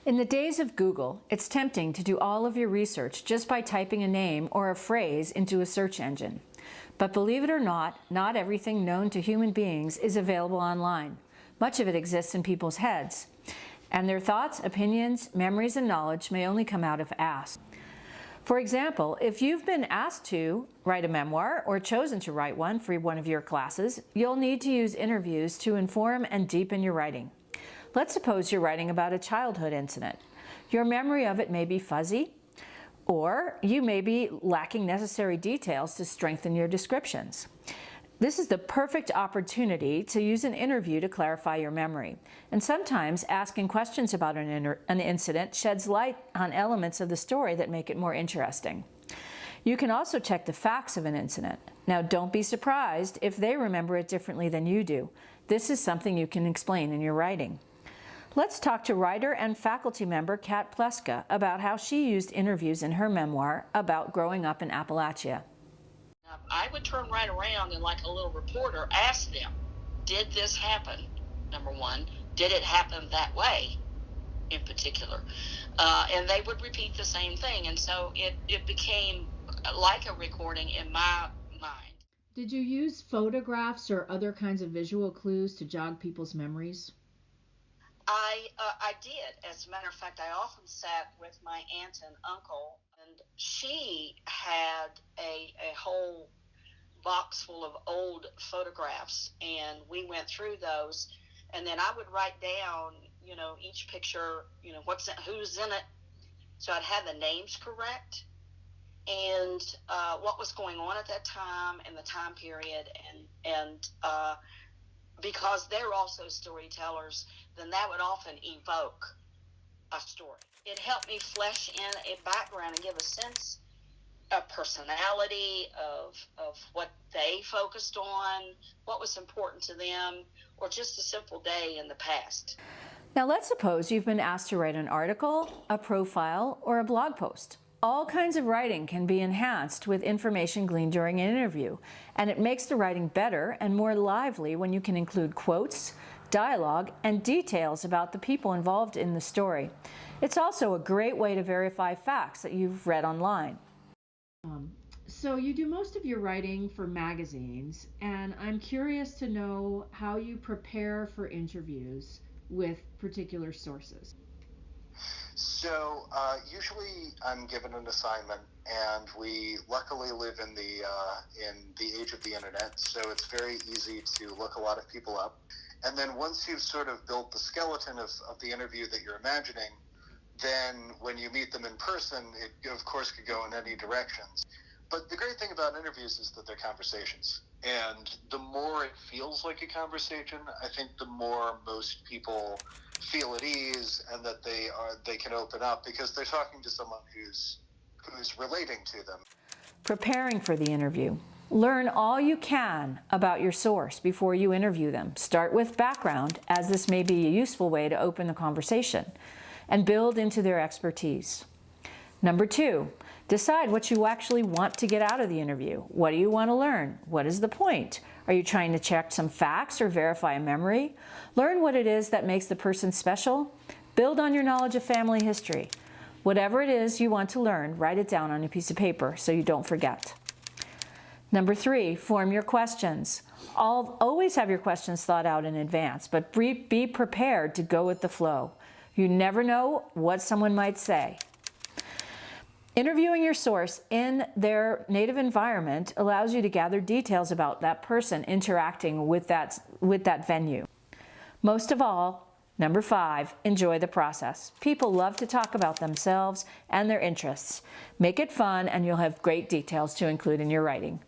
In the days of Google, it's tempting to do all of your research just by typing a name or a phrase into a search engine. But believe it or not everything known to human beings is available online. Much of it exists in people's heads, and their thoughts, opinions, memories, and knowledge may only come out if asked. For example, if you've been asked to write a memoir or chosen to write one for one of your classes, you'll need to use interviews to inform and deepen your writing. Let's suppose you're writing about a childhood incident. Your memory of it may be fuzzy, or you may be lacking necessary details to strengthen your descriptions. This is the perfect opportunity to use an interview to clarify your memory. And sometimes asking questions about an incident sheds light on elements of the story that make it more interesting. You can also check the facts of an incident. Now, don't be surprised if they remember it differently than you do. This is something you can explain in your writing. Let's talk to writer and faculty member Kat Pleska about how she used interviews in her memoir about growing up in Appalachia. I would turn right around and, like a little reporter, ask them, did this happen? Number one, did it happen that way in particular? And they would repeat the same thing. And so it became like a recording in my mind. Did you use photographs or other kinds of visual clues to jog people's memories? I did. As a matter of fact, I often sat with my aunt and uncle, and she had a whole box full of old photographs, and we went through those, and then I would write down, each picture, who's in it, so I'd have the names correct, and what was going on at that time and the time period, and because they're also storytellers, then that would often evoke a story. It helped me flesh in a background and give a sense of personality, of what they focused on, what was important to them, or just a simple day in the past. Now let's suppose you've been asked to write an article, a profile, or a blog post. All kinds of writing can be enhanced with information gleaned during an interview, and it makes the writing better and more lively when you can include quotes, dialogue, and details about the people involved in the story. It's also a great way to verify facts that you've read online. So you do most of your writing for magazines, and I'm curious to know how you prepare for interviews with particular sources. So usually I'm given an assignment, and we luckily live in the age of the internet, so it's very easy to look a lot of people up. And then once you've sort of built the skeleton of the interview that you're imagining, then when you meet them in person, it of course could go in any directions. But the great thing about interviews is that they're conversations. And the more it feels like a conversation, I think the more most people feel at ease and that they can open up because they're talking to someone who's relating to them. Preparing for the interview. Learn all you can about your source before you interview them. Start with background, as this may be a useful way to open the conversation, and build into their expertise. Number 2, decide what you actually want to get out of the interview. What do you want to learn? What is the point? Are you trying to check some facts or verify a memory? Learn what it is that makes the person special. Build on your knowledge of family history. Whatever it is you want to learn, write it down on a piece of paper so you don't forget. Number 3, form your questions. Always have your questions thought out in advance, but be prepared to go with the flow. You never know what someone might say. Interviewing your source in their native environment allows you to gather details about that person interacting with that venue. Most of all, number 5, enjoy the process. People love to talk about themselves and their interests. Make it fun, and you'll have great details to include in your writing.